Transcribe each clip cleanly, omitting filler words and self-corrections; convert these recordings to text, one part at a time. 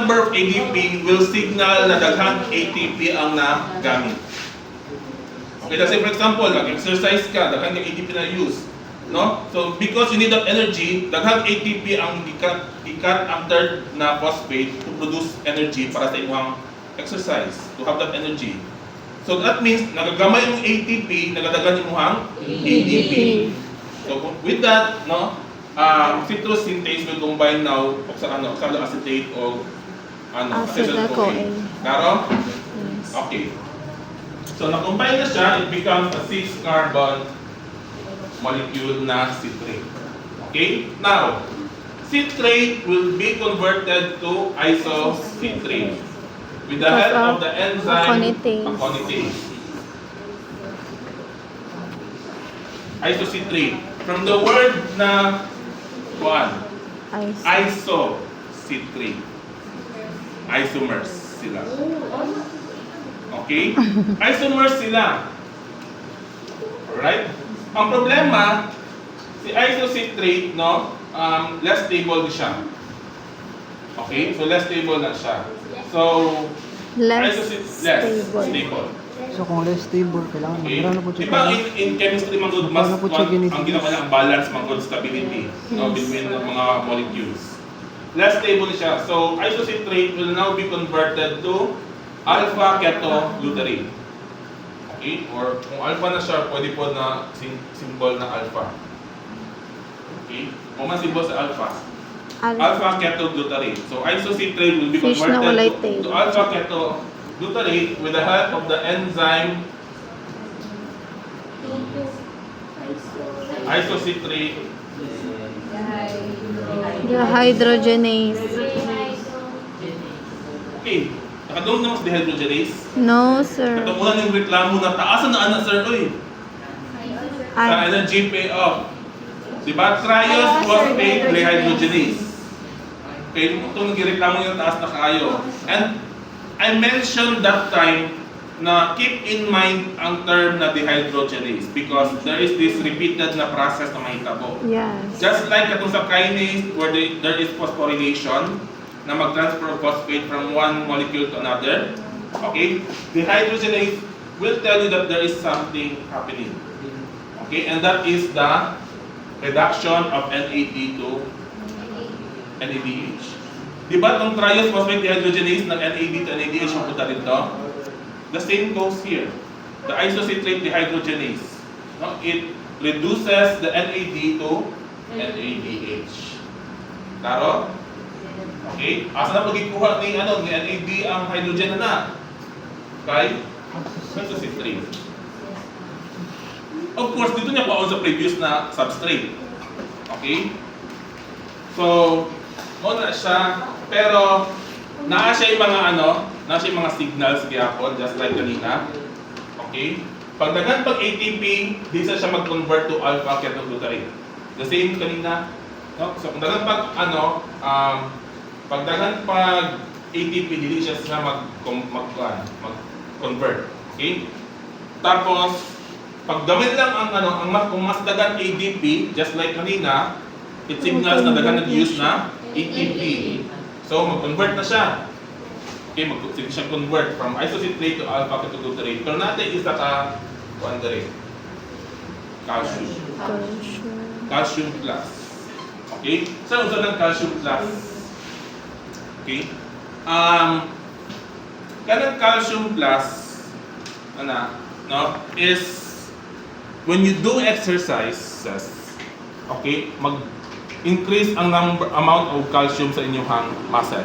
number of ADP will signal na daghang ATP ang nagamit. Okay, let's say for example, nag-exercise ka, daghang ATP na use. No? So, because you need that energy, daghang ATP ang ikat after na phosphate to produce energy para sa imong exercise, to have that energy. So, that means, nagagamay yung ATP, nagadagan yung imong ADP. So, with that, no, citrus synthase will combine now oxaloacetate o acetyl-CoA. Klaro? Okay. So, na-combine na siya, it becomes a 6-carbon molecule na citrate. Okay? Now, citrate will be converted to isocitrate with the help of the enzyme aconitase. Isocitrate. From the word na isocitrate. Isomers sila. Okay? Isomers sila. Alright? Ang problema, si isocitrate, no, less stable siya. Okay? So, less stable na siya. So, Less stable. So kung less stable, kailangan magkaroon na po siya. Diba in chemistry, mas ang ginawa niya ang balance, good stability, no, between the mga molecules. Less stable siya. So, isocitrate will now be converted to alpha-ketoglutarate. Okay? Or kung alpha na siya, pwede po na symbol na alpha. Okay? Kung man symbol sa alpha. Alpha-ketoglutarate. So, isocitrate will be converted to alpha-ketoglutarate with the help of the enzyme isocitrate Dehydrogenase. Okay. Nakadong naman sa dehydrogenase. No, sir. Katamulan yung reklamo na taasan na anak, sir, oy. Sa energy payoff. Diba? Triose phosphate dehydrogenase. Okay, itong nagreklamo yung taas na kayo. And I mentioned that time na keep in mind ang term na dehydrogenase because there is this repeated na process na mahitabo. Yes. Just like katong sa kinase where there is phosphorylation na mag-transfer of phosphate from one molecule to another. Okay? Dehydrogenase will tell you that there is something happening. Okay? And that is the reduction of NAD to NADH. Diba itong triose phosphate dehydrogenase ng NAD to NADH ang punta dito? The same goes here. The isocitrate dehydrogenase. No? It reduces the NAD to NADH. Klaro? Okay? Asa na magikuha ni NAD ang hydrogen na? Kay isocitrate. Of course, dito niya pa sa previous na substrate. Okay? So, muna siya, pero naa siya yung mga signals gyapon just like kanina. Okay? Pag ATP, di siya mag-convert to alpha ketoglutarate. The same kanina. No? So kung pag ATP, di siya mag-convert. Okay? Tapos pag gamit lang kung mas dagan ADP, just like kanina, it signals na dagan nag-use na ATP. So mag-convert na siya. Okay, mag-sige siya convert from isocitrate to alpha-ketoglutarate. Pero natin isa ka calcium. Calcium plus. Okay? Saan usan ng calcium plus? Okay? Kanang calcium plus is when you do exercises, okay, mag-increase ang amount of calcium sa inyong muscle.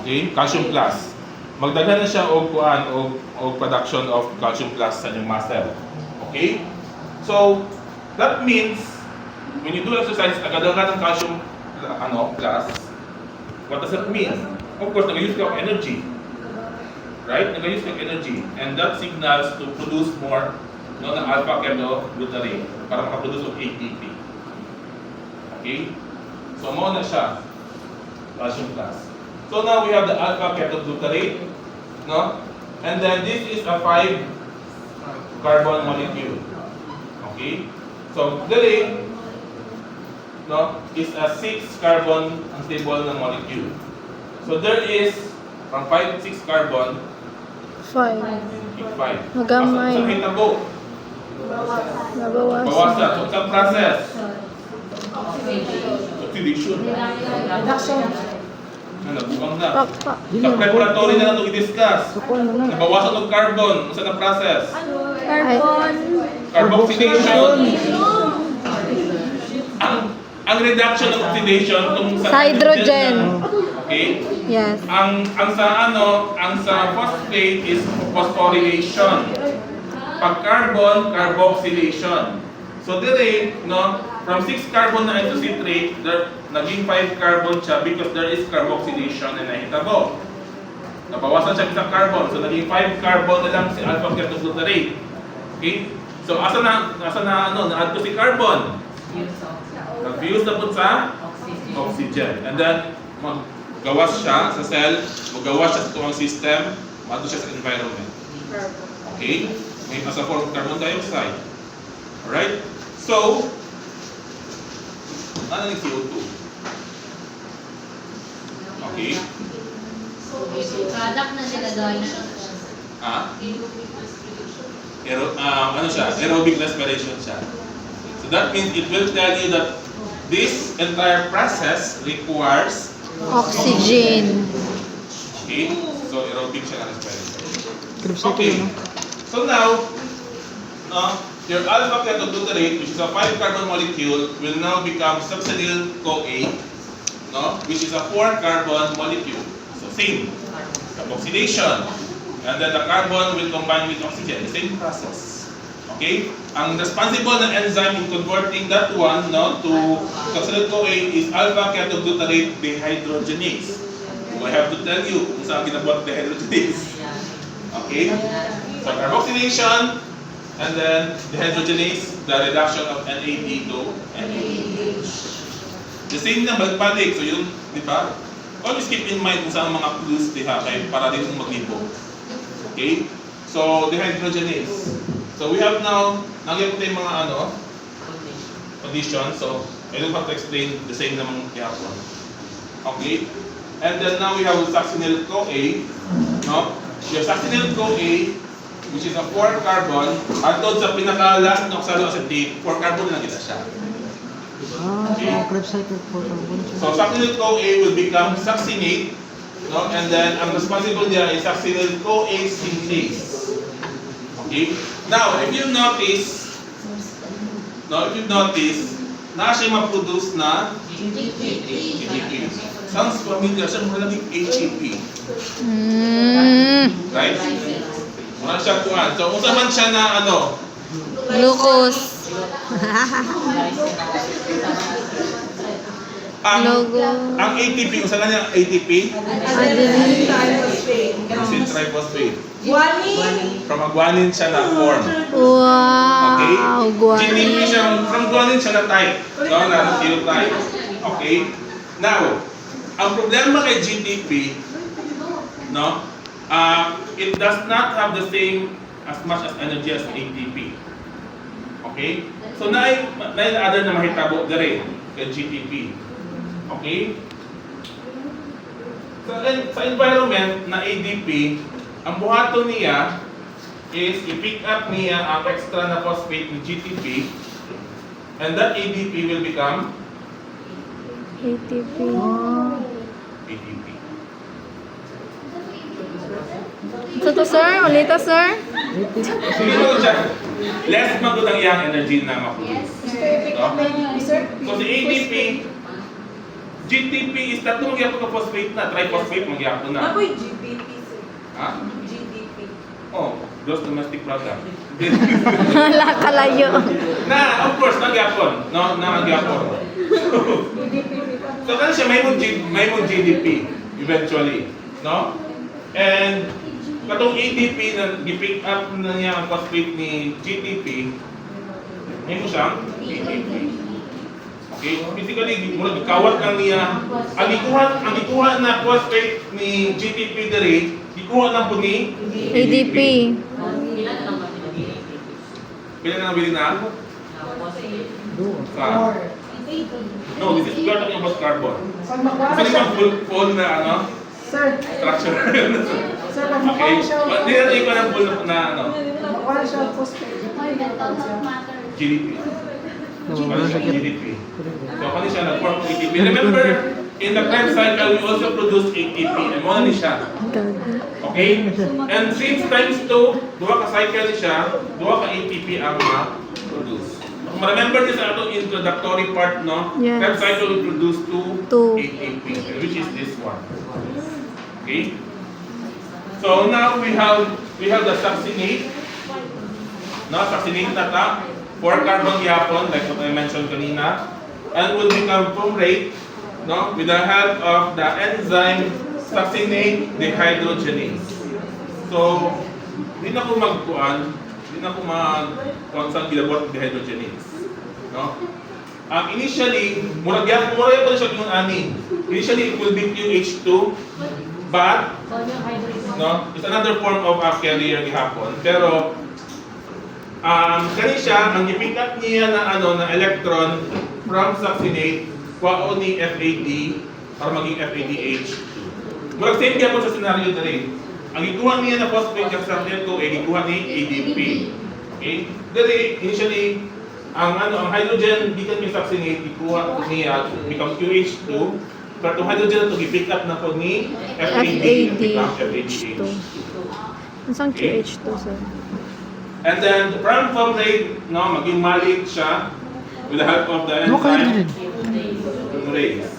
Okay, calcium plus. Magdaghan na siya og production of calcium plus sa inyong muscle. Okay? So, that means when you do exercise, agadagan ng calcium plus. What does that mean? Of course, nag-use ka of energy. Right? Nag-use ka of energy. And that signals to produce more ng alpha-ketoglutarate para makaproduce of ATP. Okay? So, mo na siya. Calcium plus. So now we have the alpha-ketoglutarate, no? And then this is a 5-carbon molecule. Okay? So glycerine, no, is a 6-carbon unstable na molecule. So there is from 5 6 carbon, 5. keep 5. Magamay. Sa hitabo, Nabawasan. bawasan. So sa process, oxidation. Nabuang na. Pakpa. Sa preparatory na natin i-discuss. Sukol na na. Nabawasan ng carbon. Sa na process? Carbon. Carboxylation. Ang reduction ng oxidation kung sa Hydrogen. Okay? Yes. Ang sa phosphate is phosphorylation. Pag carbon, carboxylation. So dire, no, from 6 carbon na ito citrate, naging 5 carbon siya because there is carboxylation na nahitabo. Nabawasan siya sa carbon, so naging 5 carbon na lang si alpha ketoglutarate. Okay? So asa na na-add ko si carbon. Nag-fuse na po sa oxygen. And then, maggawas siya sa cell, maggawas siya sa tuwang system, mato siya sa environment. Okay? May nasa form of carbon dioxide. Alright? So, ano yung CO2? Okay? Product na nila doon. Ano siya? Aerobic respiration siya. So that means it will tell you that this entire process requires Oxygen. okay? So aerobic siya na respiration. Kripsito Okay. na. So now, your alpha ketoglutarate, which is a 5 carbon molecule, will now become succinyl-CoA, which is a 4 carbon molecule. So same, carboxylation. And then the carbon will combine with oxygen, the same process. Okay? Ang responsible na enzyme in converting that one to succinyl-CoA is alpha ketoglutarate dehydrogenase. So I have to tell you kung saan ginabuhat dehydrogenase. Okay? So carboxylation, and then dehydrogenase, the reduction of NAD to NADH. The same na balik-balik. So yun, di ba? Always keep in mind kung saan mga clues diha kay para din maglibo. Okay? So dehydrogenase. So we have now, nagyan ko yung mga conditions. So I don't have to explain the same naman kihapon. Okay? And then now we have succinyl-CoA. Your succinyl-CoA, which is a 4 carbon, at doon sa pinaka-last ng oxaloacetate, 4 carbon na kita siya. So kripsito for carbon siya. So succinyl-CoA will become succinate, and then ang responsible niya is succinyl-CoA synthase. Okay? Now, if you notice, na siya ma-produce na ATP. Sounds familiar siya, mura lang yung ATP. Right? Mura siya kuhan. So, kung man siya na Glucose. Logo. ang ATP, kung saan niya ATP? Adenine. Adenosine triphosphate. From a guanine siya na form. Okay? Wow. GTP Guanine. siya, from guanine siya na type. Na nucleotide. Okay? Now, ang problema kay GTP, it does not have the same as much as energy as ATP. Okay? So, na other na mahitabo dire kay GTP. Okay? Sa environment na ADP, ang buhaton niya is i-pick up niya ang extra na phosphate ni GTP, and that ADP will become ATP. ATP. Ito to, sir? Ulit to, sir? Sige mo siya. Less magod ang iyang energy na maproduce. So si ADP, GTP is tatlong magyapon ka phosphate na, triphosphate magyapon na. Ako'y GDP, sir. Ha? GDP. Oh, gross domestic product. Wala kalayo. Na, of course, nagyapon. No, nagyapon. So kasi siya may mo GDP eventually, no? And katong ADP na gi-pick up na niya ang phosphate ni GTP, may mo siyang ADP. Okay? Basically, mula gikawat lang niya. Ang gikuha na phosphate ni GTP diri, gikuha lang po ni ADP. Pila na nabili na? Sa? No, this is we are talking about carbon. Kasi pag full na Sir, structure. sir, pag Okay? makuha siya, But nilagay ko ng full na ano, makuha siya phosphate. GDP. Nawawala sa kit. GDP. So, kani siya nag-form ATP. Remember, in the Krebs cycle, we also produce ATP. And mo na ni siya. Gaga. Okay? And since times 2, duha ka cycle siya, duha ka ATP ang ma-produce. Kung ma-remember niyo sa atong introductory part, no? Yes. Krebs cycle will produce 2 Two. ATP, which is this one. Okay? So now we have the succinate. No, succinate na ta. 4 carbon yapon, like what I mentioned kanina. And will become fumarate, no, with the help of the enzyme succinate dehydrogenase. So, di na ko magkuan, di na ko mag-kuan sa gilabot dehydrogenase. No? Initially, murag yan siya yung ani. Initially, it will be QH2, but no, it's another form of a carrier gihapon. Pero kani siya ang i-pick up niya na na electron from succinate kuha ni FAD para maging FADH2. Murag same gyapon sa scenario diri. Ang ikuha niya na phosphate sa succinate ko ay ikuha ni ADP. Okay? Diri initially ang hydrogen gikan ni succinate ikuha niya become QH2. Pero itong hydrogen ito i-pick up na po ni FAD become FADH2. Isang QH2, sir. And then from fumarate, no, maging malic siya with the help of the Ano kayo enzyme din? fumarase.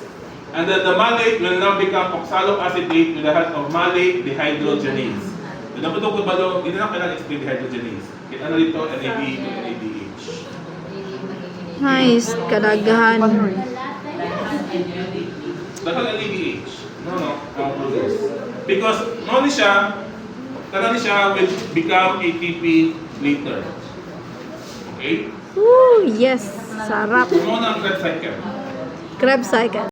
And then the malate will now become oxaloacetate with the help of malate dehydrogenase. So nabuto ko ba daw, hindi na kailangan explain dehydrogenase. Kita na rito, NAD to NADH. Nice. Kadaghan. Dapat NADH. No, produce. Because only siya, tanan siya will become ATP later. Okay? Woo, yes. Sarap. So, mo na ang Krebs cycle. Krebs cycle.